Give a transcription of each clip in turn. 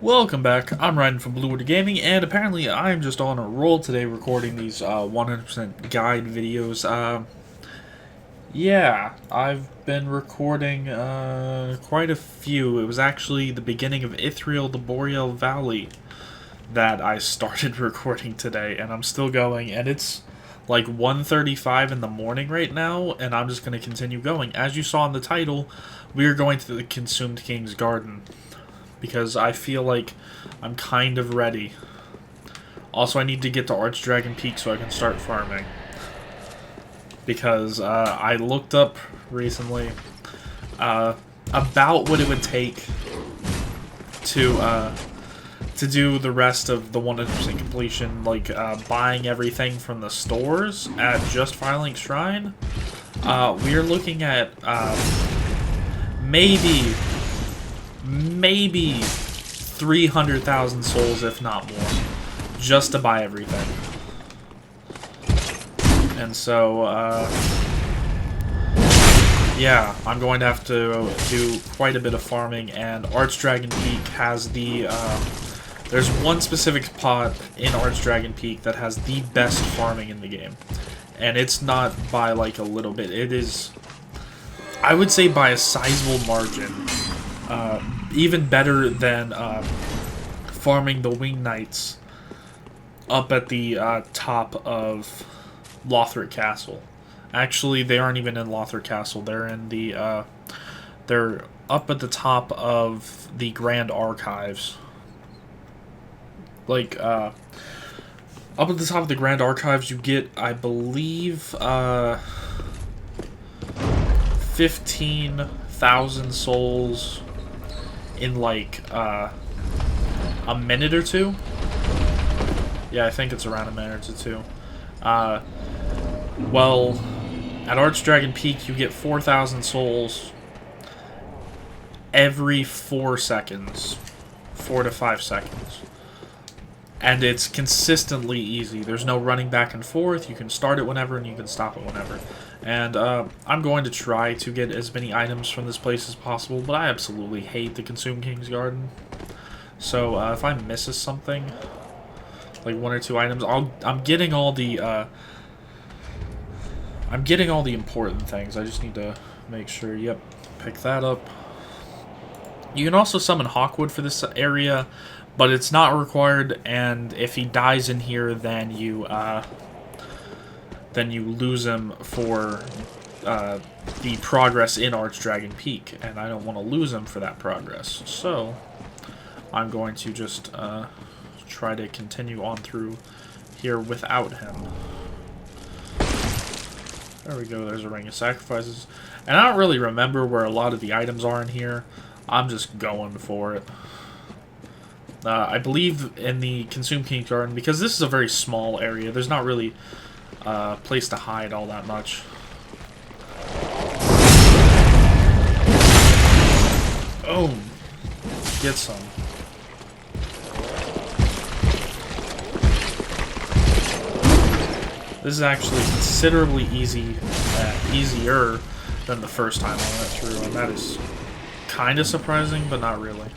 Welcome back. I'm Ryan from Bluewater Gaming, and apparently I'm just on a roll today recording these 100% guide videos. Yeah, I've been recording quite a few. It was actually the beginning of Ithriel the Boreal Valley that I started recording today, and I'm still going, and it's like 1:35 in the morning right now, and I'm just going to continue going. As you saw in the title, we are going to the Consumed King's Garden, because I feel like I'm kind of ready. Also, I need to get to Archdragon Peak so I can start farming. Because I looked up recently about what it would take to do the rest of the 100% completion, like buying everything from the stores at just Firelink Shrine. We are looking at maybe 300,000 souls, if not more, just to buy everything. And so, yeah, I'm going to have to do quite a bit of farming, and Archdragon Peak has the, there's one specific spot in Archdragon Peak that has the best farming in the game. And it's not by, like, a little bit. It is, I would say, by a sizable margin. Even better than farming the Wing Knights up at the top of Lothric Castle. Actually, they aren't even in Lothric Castle. They're in the they're up at the top of the Grand Archives. Like up at the top of the Grand Archives, you get, I believe, 15,000 souls in like a minute or two. Yeah, I think it's around a minute or two. Well, at Archdragon Peak, you get 4,000 souls every 4 seconds. 4 to 5 seconds. And it's consistently easy. There's no running back and forth. You can start it whenever and you can stop it whenever. And I'm going to try to get as many items from this place as possible, but I absolutely hate the Consumed King's Garden. So if I misses something, like 1 or 2 items, I'm getting all the important things. I just need to make sure. Yep, pick that up. You can also summon Hawkwood for this area, but it's not required, and if he dies in here, then you lose him for the progress in Archdragon Peak, and I don't want to lose him for that progress. So I'm going to just try to continue on through here without him. There we go, there's a Ring of Sacrifices. And I don't really remember where a lot of the items are in here. I'm just going for it. I believe in the Consumed King's Garden, because this is a very small area, there's not really a place to hide all that much. Oh, get some. This is actually considerably easier than the first time I went through, and that is kind of surprising, but not really.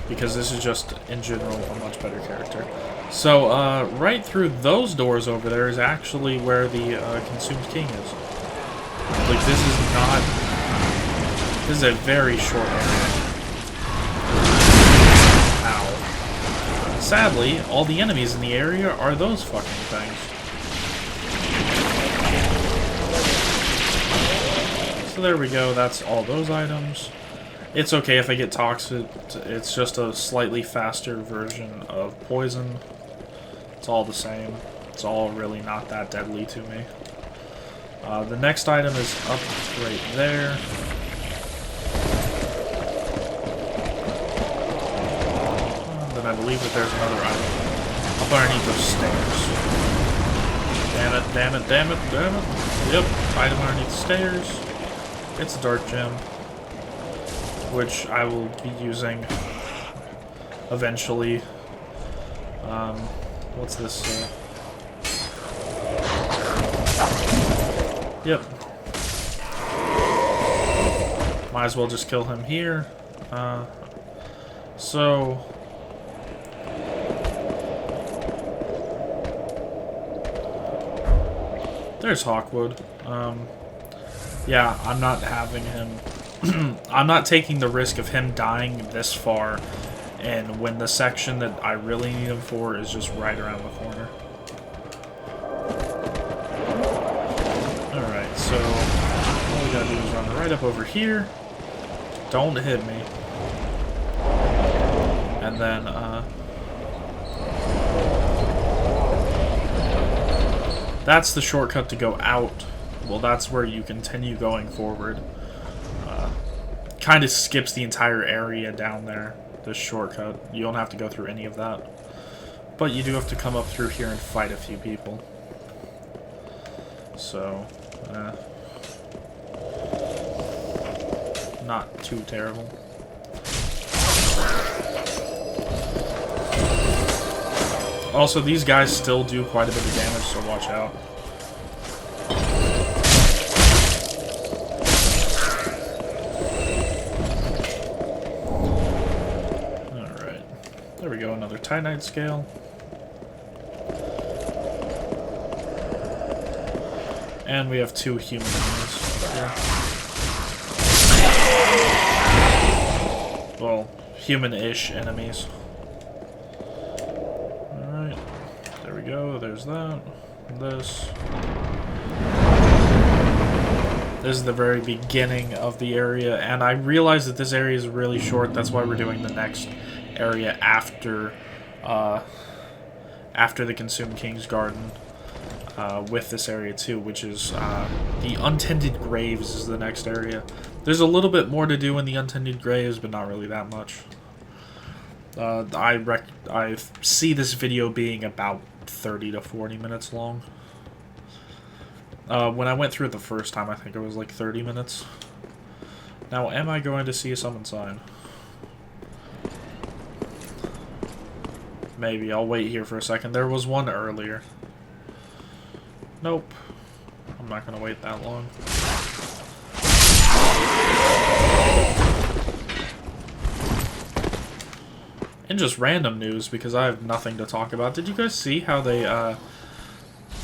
Because this is just, in general, a much better character. So, right through those doors over there is actually where the Consumed King is. Like, this is not... This is a very short area. Ow. Sadly, all the enemies in the area are those fucking things. So there we go, that's all those items. It's okay if I get toxic, it's just a slightly faster version of poison. It's all the same. It's all really not that deadly to me. The next item is up right there. Then I believe that there's another item up underneath those stairs. Damn it, damn it, damn it, damn it. Yep, item underneath the stairs. It's a Dark Gem, which I will be using eventually. What's this? Yep. Might as well just kill him here. So... There's Hawkwood. Yeah, I'm not having him... I'm not taking the risk of him dying this far, and when the section that I really need him for is just right around the corner. Alright, so all we gotta do is run right up over here. Don't hit me. And then, that's the shortcut to go out. Well, that's where you continue going forward. Kind of skips the entire area down there, this shortcut. You don't have to go through any of that. But you do have to come up through here and fight a few people. So, not too terrible. Also, these guys still do quite a bit of damage, so watch out. There we go, another Titanite scale. And we have 2 human enemies here. Well, human-ish enemies. Alright, there we go, there's that. This. This is the very beginning of the area, and I realize that this area is really short, that's why we're doing the next area after the Consumed King's Garden with this area too, which is the Untended Graves is the next area. There's a little bit more to do in the Untended Graves, but not really that much. I see this video being about 30 to 40 minutes long. When I went through it the first time, I think it was like 30 minutes. Now, am I going to see a summon sign? Maybe. I'll wait here for a second. There was one earlier. Nope. I'm not going to wait that long. And just random news, because I have nothing to talk about. Did you guys see how they, well,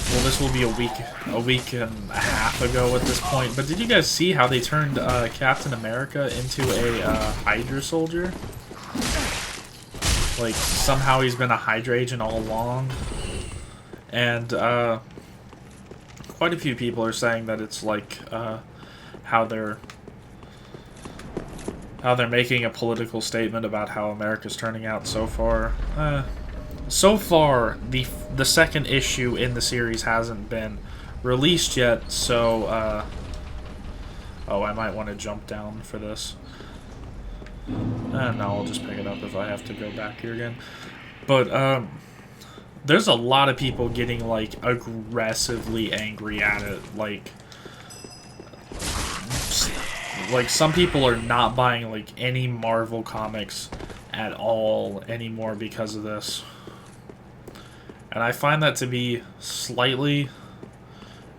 this will be a week and a half ago at this point, but did you guys see how they turned Captain America into a Hydra soldier? Like, somehow he's been a Hydra agent all along. And, quite a few people are saying that it's like, how they're making a political statement about how America's turning out so far. So far, the second issue in the series hasn't been released yet, so, oh, I might want to jump down for this. No, I'll just pick it up if I have to go back here again. But, there's a lot of people getting, like, aggressively angry at it. Like, some people are not buying, like, any Marvel comics at all anymore because of this. And I find that to be slightly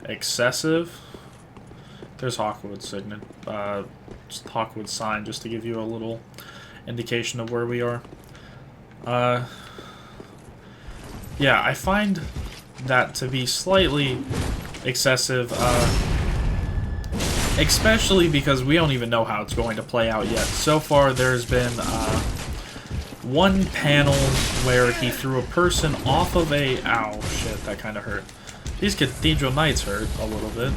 excessive. There's Hawkwood's signet, Hawkwood's sign, just to give you a little indication of where we are. Yeah, I find that to be slightly excessive, especially because we don't even know how it's going to play out yet. So far, there's been one panel where he threw a person off of a... Ow, shit, that kind of hurt. These Cathedral Knights hurt a little bit.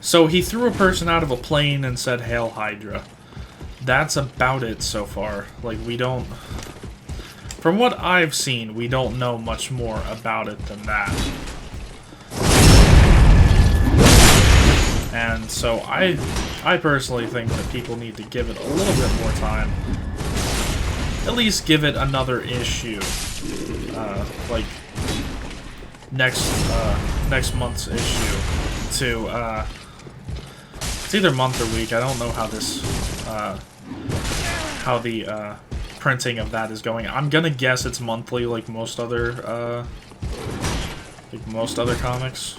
So he threw a person out of a plane and said, "Hail Hydra." That's about it so far. Like, we don't... From what I've seen, we don't know much more about it than that. And so I personally think that people need to give it a little bit more time. At least give it another issue. Like, next month's issue to, it's either month or week. I don't know how this, how the, printing of that is going. I'm gonna guess it's monthly, like most other comics.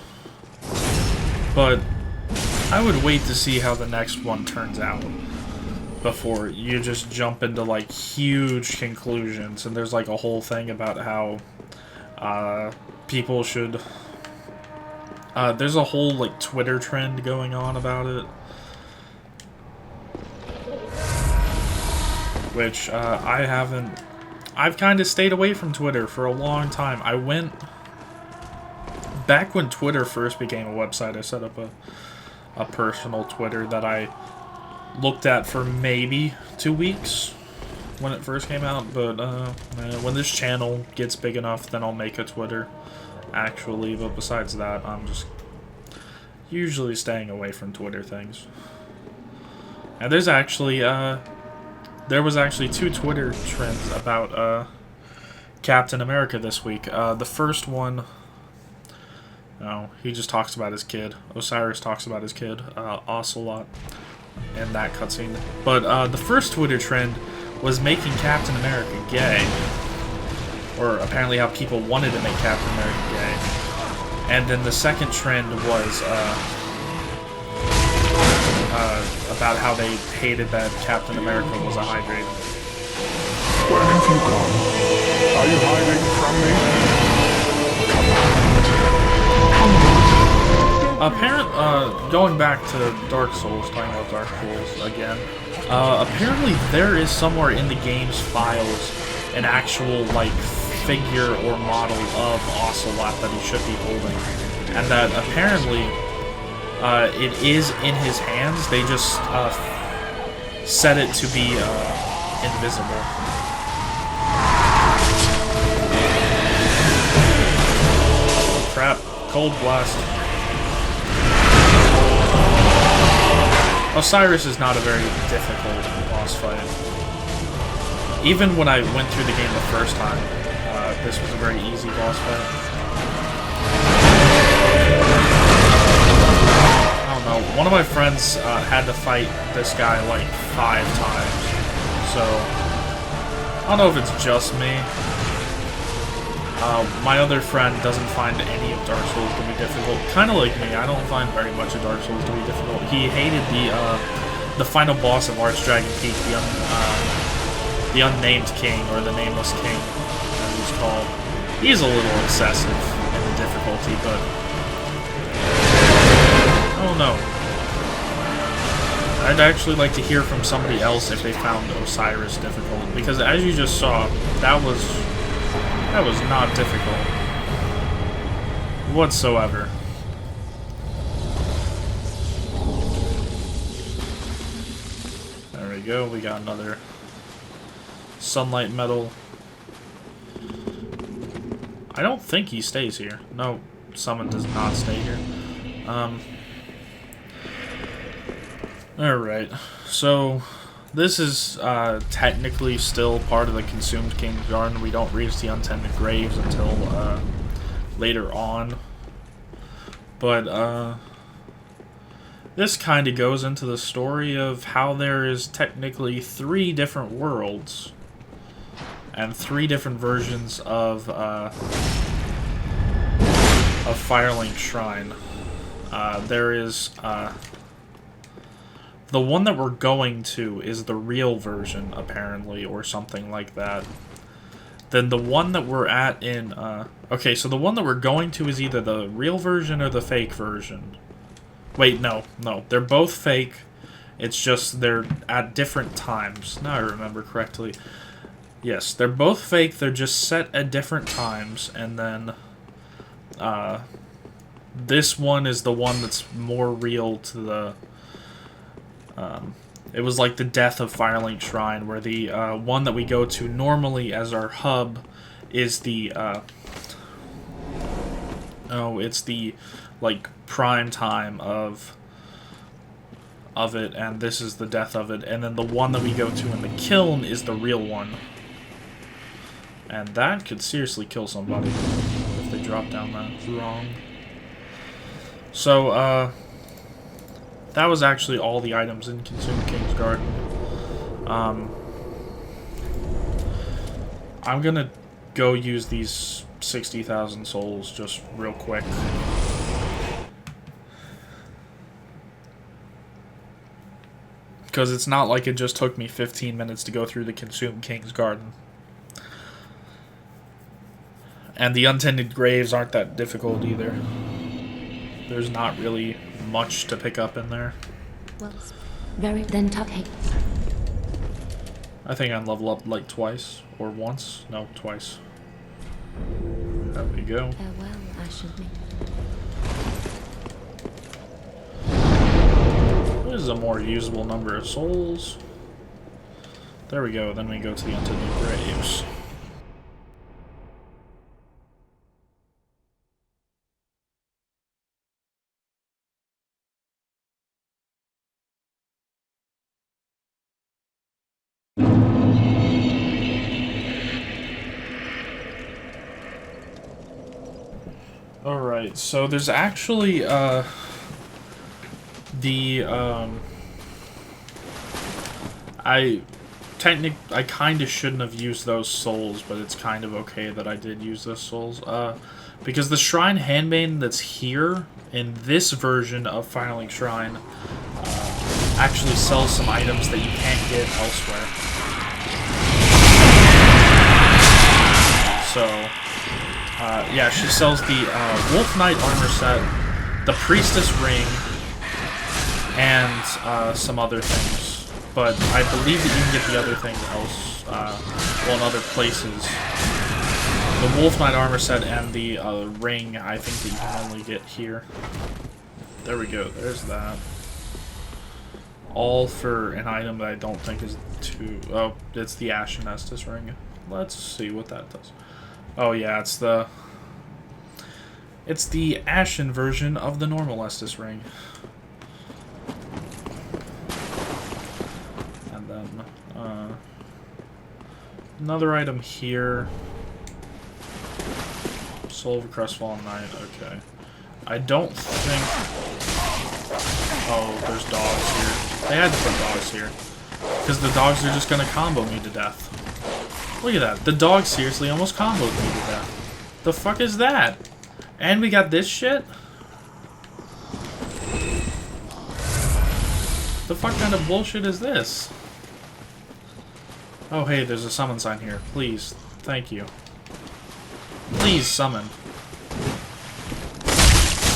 but I would wait to see how the next one turns out before you just jump into, like, huge conclusions. And there's, like, a whole thing about how people should... there's a whole, like, Twitter trend going on about it. Which, I haven't... I've kind of stayed away from Twitter for a long time. I went... Back when Twitter first became a website, I set up a personal Twitter that I looked at for maybe 2 weeks when it first came out. But, when this channel gets big enough, then I'll make a Twitter, actually. But besides that, I'm just usually staying away from Twitter things. And there's actually, there was actually 2 Twitter trends about Captain America this week. The first one, he just talks about his kid. Osiris talks about his kid, Ocelot, in that cutscene. But the first Twitter trend was making Captain America gay. Or apparently how people wanted to make Captain America gay. And then the second trend was about how they hated that Captain America was a hydrate. Where have you gone? Are you hiding from me? Going back to Dark Souls, talking about Dark Souls again, apparently there is somewhere in the game's files an actual, like, figure or model of Ocelot that he should be holding. And that apparently it is in his hands. They just set it to be invisible. Oh, crap. Cold Blast. Osiris is not a very difficult boss fight. Even when I went through the game the first time, this was a very easy boss fight. I don't know, one of my friends had to fight this guy like 5 times, so I don't know if it's just me. My other friend doesn't find any of Dark Souls to be difficult. Kind of like me, I don't find very much of Dark Souls to be difficult. He hated the final boss of Archdragon Peak, the Unnamed King, or the Nameless King, as he's called. He's a little excessive in the difficulty, but I don't know. I'd actually like to hear from somebody else if they found Osiris difficult, because as you just saw, that was not difficult whatsoever. There we go, we got another sunlight medal. I don't think he stays here. No, Summon does not stay here. Alright, so this is technically still part of the Consumed King's Garden. We don't reach the Untended Graves until later on. But this kind of goes into the story of how there is technically 3 different worlds and 3 different versions of Firelink Shrine. There is the one that we're going to is the real version, apparently, or something like that. Then the one that we're at in... okay, so the one that we're going to is either the real version or the fake version. Wait, no. They're both fake. It's just they're at different times. Now I remember correctly. Yes, they're both fake. They're just set at different times. And then... this one is the one that's more real to the... it was like the death of Firelink Shrine, where the one that we go to normally as our hub is the it's the like prime time of it, and this is the death of it. And then the one that we go to in the kiln is the real one, and that could seriously kill somebody if they drop down that wrong. So that was actually all the items in Consumed King's Garden. I'm gonna go use these 60,000 souls just real quick. because it's not like it just took me 15 minutes to go through the Consumed King's Garden. And the Untended Graves aren't that difficult either. There's not really much to pick up in there. Well, very then Tuck. I think I level up like twice or once. No, twice. There we go. Farewell, Ashton. This is a more usable number of souls. There we go. Then we go to the Untended Graves. Alright, so there's actually, I kind of shouldn't have used those souls, but it's kind of okay that I did use those souls, because the Shrine Handmaiden that's here, in this version of Filing Shrine, actually sells some items that you can't get elsewhere. So... yeah, she sells the Wolf Knight armor set, the Priestess ring, and some other things. But I believe that you can get the other things else, well, in other places. The Wolf Knight armor set and the ring, I think that you can only get here. There we go, there's that. All for an item that I don't think is too... Oh, it's the Ashton Estes ring. Let's see what that does. Oh yeah, it's the Ashen version of the normal Estes ring. And then another item here. Soul of a Crestfallen Knight, okay. I don't think... Oh, there's dogs here. They had to put dogs here. Because the dogs are just gonna combo me to death. Look at that. The dog seriously almost comboed me to death. The fuck is that? And we got this shit? The fuck kind of bullshit is this? Oh hey, there's a summon sign here. Please. Thank you. Please summon.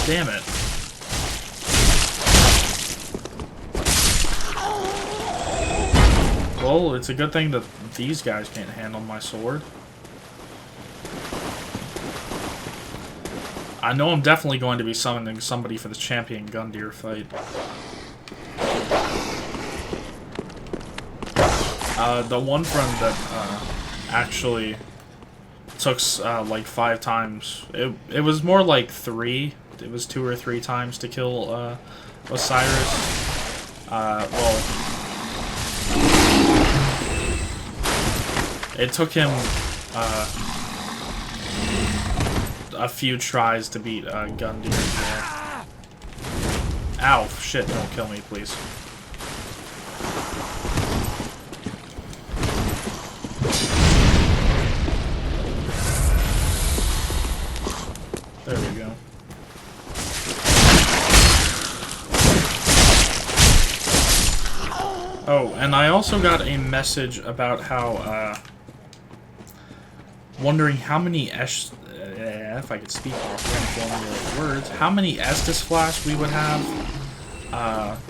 Damn it. Well, it's a good thing that these guys can't handle my sword. I know I'm definitely going to be summoning somebody for the Champion Gundyr fight. The one friend that actually took like 5 times. It was more like 3. It was 2 or 3 times to kill Osiris. Well, it took him a few tries to beat Gundyr. Ow, shit, don't kill me, please. There we go. Oh, and I also got a message about how, wondering how many if I could speak off formulate words, how many Estes Flash we would have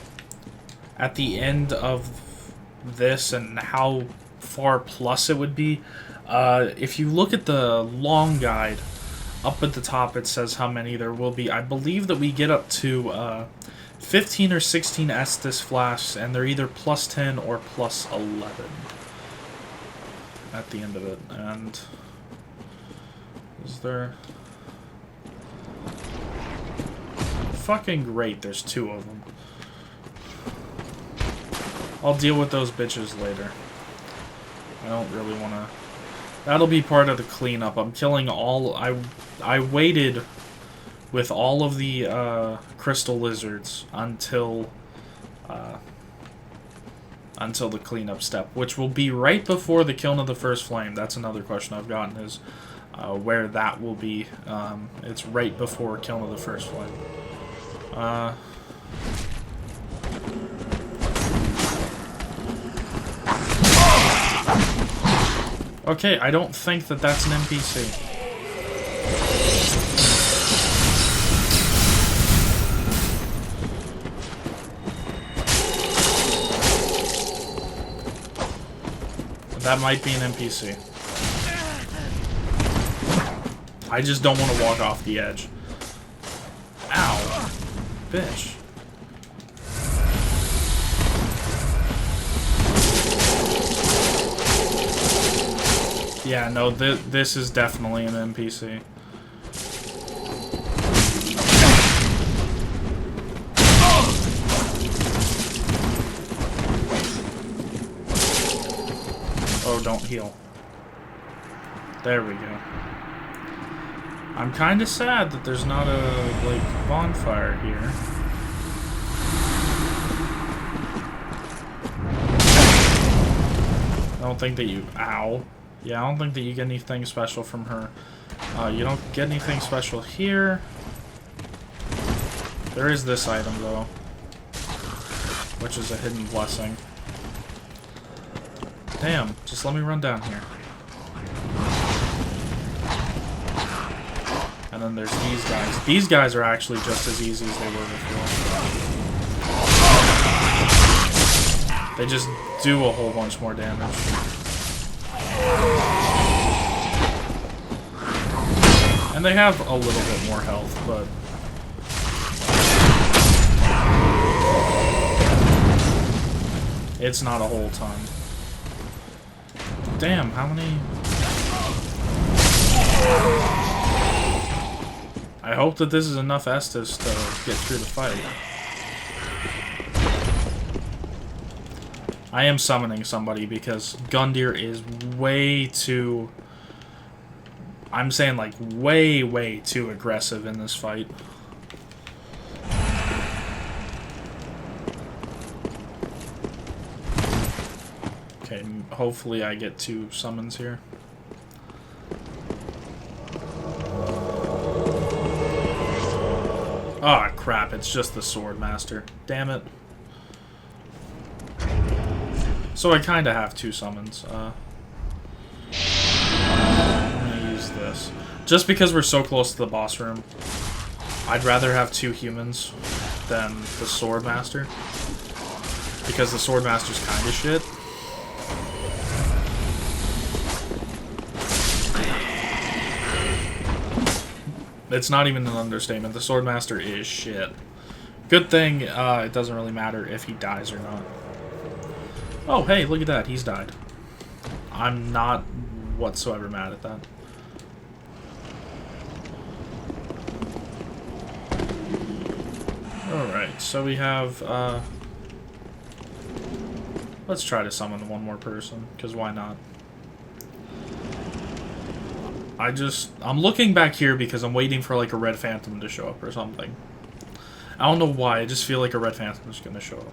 at the end of this, and how far plus it would be. If you look at the long guide, up at the top it says how many there will be. I believe that we get up to 15 or 16 Estes Flash, and they're either plus 10 or plus 11 at the end of it. And is there... Fucking great, there's 2 of them. I'll deal with those bitches later. I don't really want to... That'll be part of the cleanup. I'm killing all... I waited with all of the crystal lizards until the cleanup step, which will be right before the killing of the first flame. That's another question I've gotten, is where that will be. It's right before killing of the first flame. Okay, I don't think that that's an NPC. That might be an NPC. I just don't want to walk off the edge. Ow. Bitch. Yeah, no, this is definitely an NPC. Oh, don't heal. There we go. I'm kind of sad that there's not a, like, bonfire here. I don't think that you... Ow. Yeah, I don't think that you get anything special from her. You don't get anything special here. There is this item, though. Which is a hidden blessing. Damn, just let me run down here. And then there's these guys. These guys are actually just as easy as they were before. They just do a whole bunch more damage. And they have a little bit more health, but... it's not a whole ton. Damn, how many... I hope that this is enough Estes to get through the fight. I am summoning somebody because Gundyr is way too... I'm saying like way, way too aggressive in this fight. Okay, hopefully I get 2 summons here. Ah, oh, crap, it's just the Swordmaster. Damn it. So I kind of have 2 summons. I'm gonna use this. Just because we're so close to the boss room, I'd rather have 2 humans than the Swordmaster. Because the Swordmaster's kind of shit. It's not even an understatement. The Swordmaster is shit. Good thing it doesn't really matter if he dies or not. Oh, hey, look at that. He's died. I'm not whatsoever mad at that. Alright, so we have... let's try to summon one more person, because why not? I'm looking back here because I'm waiting for like a red phantom to show up or something. I don't know why, I just feel like a red phantom is going to show up.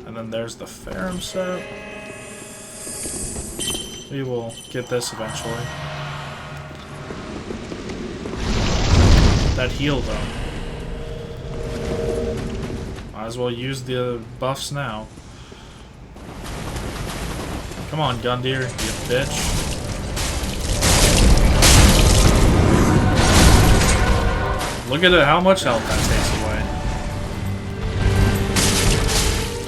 And then there's the Ferrum set. We will get this eventually. That heal, though. Might as well use the buffs now. Come on, Gundyr, you bitch. Look at it, how much health that takes away.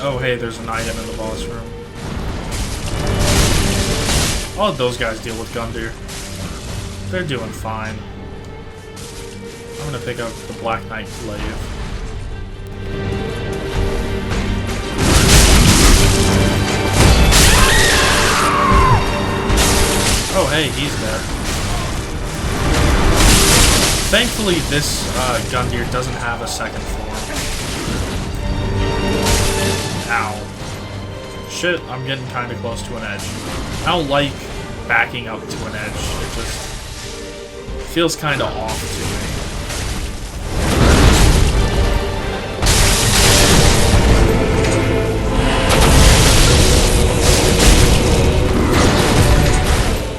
Oh, hey, there's an item in the boss room. I'll let those guys deal with Gundyr. They're doing fine. I'm gonna pick up the Black Knight Glaive. Oh, hey, he's dead. Thankfully, this Gundyr doesn't have a second form. Ow. Shit, I'm getting kind of close to an edge. I don't like backing up to an edge. It just feels kind of off to me.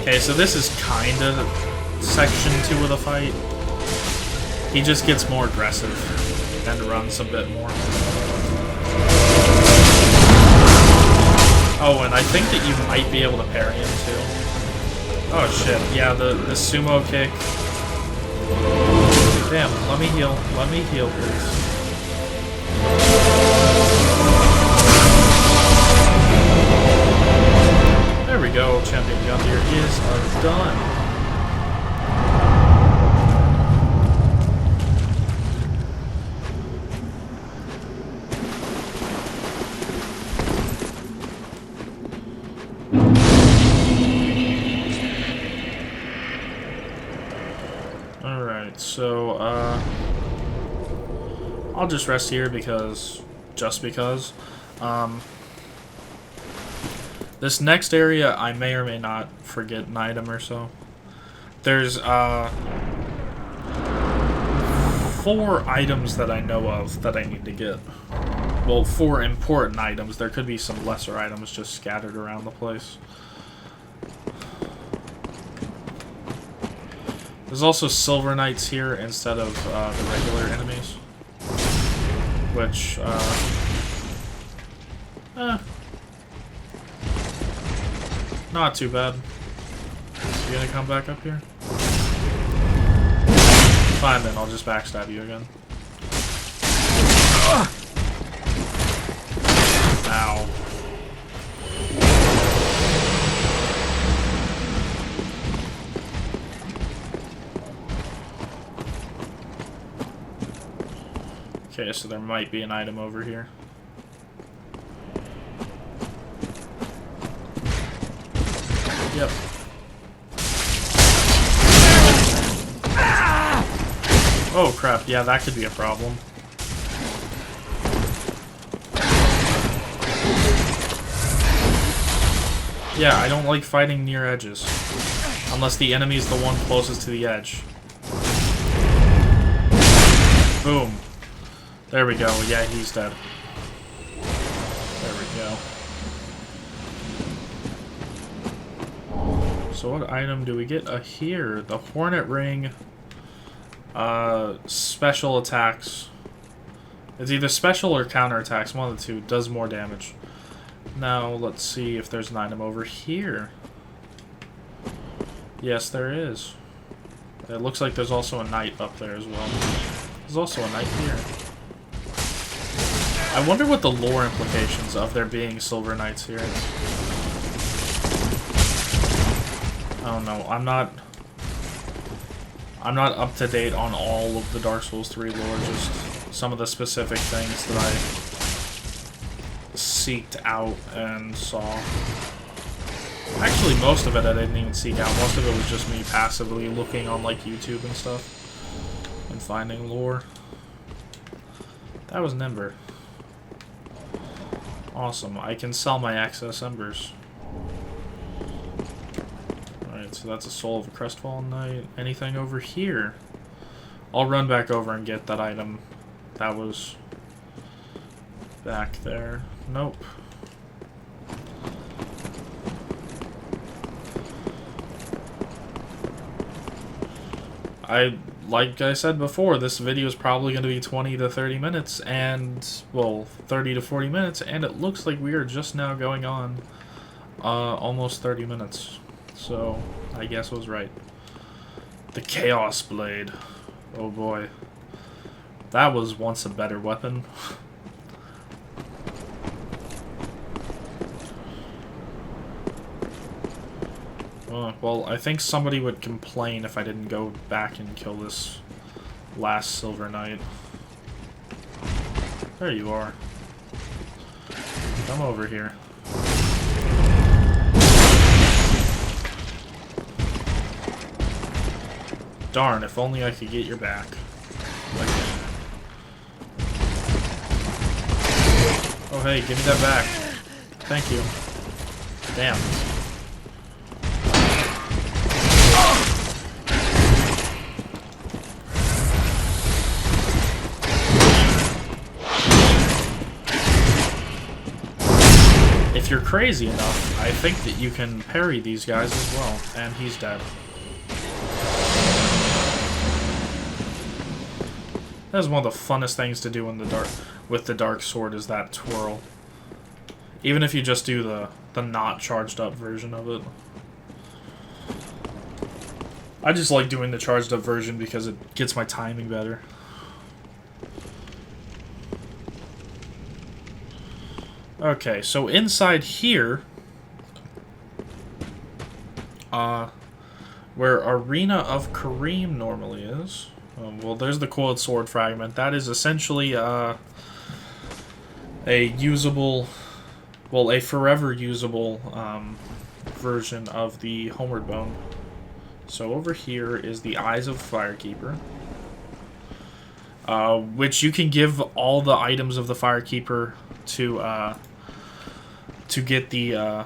Okay, so this is kind of section 2 of the fight. He just gets more aggressive and runs a bit more. Oh, and I think that you might be able to parry him too. Oh shit, yeah, the sumo kick. Damn, let me heal, please. There we go, Champion Gundyr is done. Alright, so, I'll just rest here because, this next area, I may or may not forget an item or so. There's, 4 items that I know of that I need to get. Well, 4 important items. There could be some lesser items just scattered around the place. There's also Silver Knights here instead of the regular enemies. Which, not too bad. You gonna come back up here? Fine then, I'll just backstab you again. Ow. Okay, so there might be an item over here. Yep. Oh crap, yeah, that could be a problem. Yeah, I don't like fighting near edges. Unless the enemy's the one closest to the edge. Boom. There we go. Yeah, he's dead. There we go. So what item do we get here? The Hornet Ring. Special attacks. It's either special or counter attacks. One of the two. Does more damage. Now, let's see if there's an item over here. Yes, there is. It looks like there's also a knight up there as well. There's also a knight here. I wonder what the lore implications of there being Silver Knights here. I don't know. I'm not up to date on all of the Dark Souls 3 lore, just some of the specific things that I seeked out and saw. Actually, most of it I didn't even seek out. Most of it was just me passively looking on like YouTube and stuff and finding lore. That was an ember. Awesome. I can sell my excess embers. Alright, so that's a soul of a crestfallen knight. Anything over here? I'll run back over and get that item that was back there. Nope. Like I said before, this video is probably going to be 20 to 30 minutes, and, well, 30 to 40 minutes, and it looks like we are just now going on almost 30 minutes. So, I guess I was right. The Chaos Blade. Oh boy. That was once a better weapon. Well, I think somebody would complain if I didn't go back and kill this last Silver Knight. There you are. Come over here. Darn, if only I could get your back. Oh hey, give me that back. Thank you. Damn. If if you're crazy enough, I think that you can parry these guys as well. And he's dead. That's one of the funnest things to do in the dark with the dark sword is that twirl. Even if you just do the not charged up version of it. I just like doing the charged up version because it gets my timing better. Okay, so inside here, where Arena of Kareem normally is, well, there's the coiled sword fragment. That is essentially a usable, well, a forever usable version of the Homeward Bone. So over here is the Eyes of Firekeeper, which you can give all the items of the Firekeeper to get the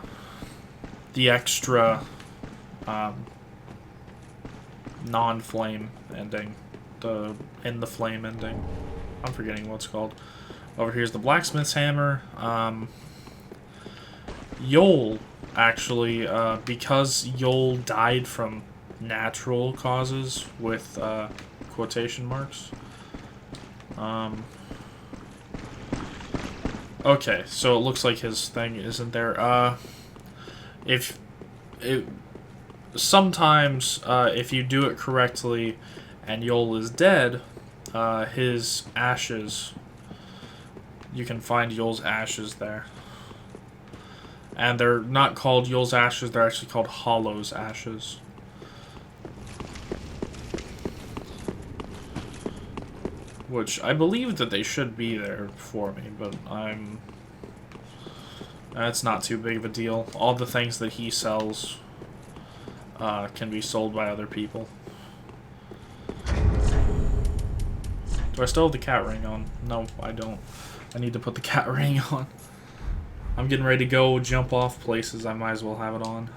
extra non-flame ending, the in the flame ending. I'm forgetting what it's called. Over here's the blacksmith's hammer. Yol, actually, because Yol died from natural causes with quotation marks. Okay, so it looks like his thing isn't there. Sometimes if you do it correctly and Yol is dead, his ashes, you can find Yol's ashes there. And they're not called Yol's ashes, they're actually called Hollow's ashes. Which I believe that they should be there for me, but that's not too big of a deal. All the things that he sells can be sold by other people. Do I still have the cat ring on? No, I don't. I need to put the cat ring on. I'm getting ready to go jump off places. I might as well have it on.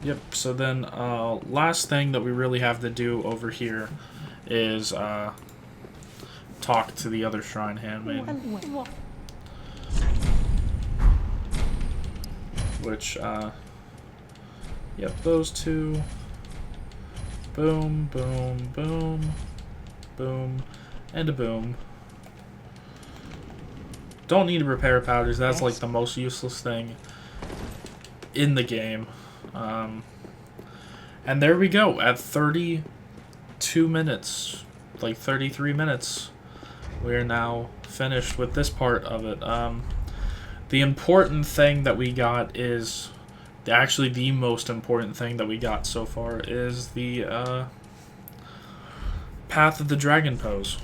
Yep, so then last thing that we really have to do over here is talk to the other shrine handmaiden. Which, yep, those two. Boom, boom, boom, boom, and a boom. Don't need repair powders, that's like the most useless thing in the game. And there we go, at 32 minutes, like 33 minutes, we are now finished with this part of it. The important thing that we got is, actually the most important thing that we got so far is the Path of the Dragon pose.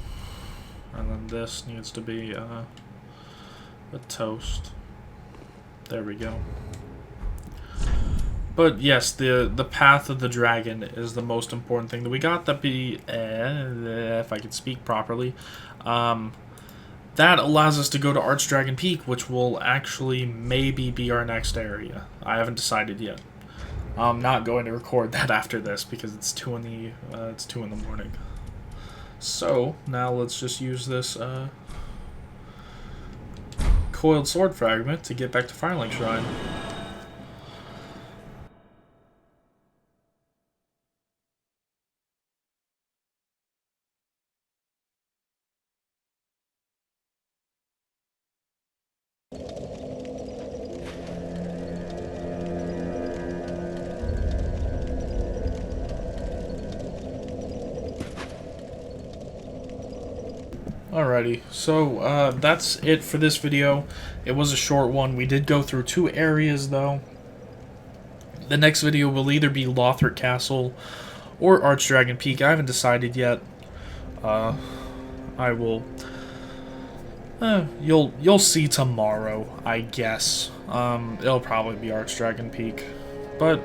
And then this needs to be a toast. There we go. But yes, the Path of the Dragon is the most important thing that we got. That be, if I could speak properly, that allows us to go to Archdragon Peak, which will actually maybe be our next area. I haven't decided yet. I'm not going to record that after this because it's 2 in the morning. So now let's just use this coiled sword fragment to get back to Firelink Shrine. Alrighty, so that's it for this video. It was a short one. We did go through 2 areas though. The next video will either be Lothric Castle or Archdragon Peak. I haven't decided yet. I will. You'll see tomorrow, I guess. It'll probably be Archdragon Peak, but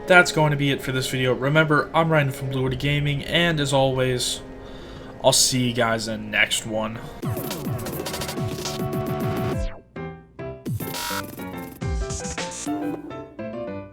that's going to be it for this video. Remember, I'm Ryan from Bluewood Gaming, and as always, I'll see you guys in the next one.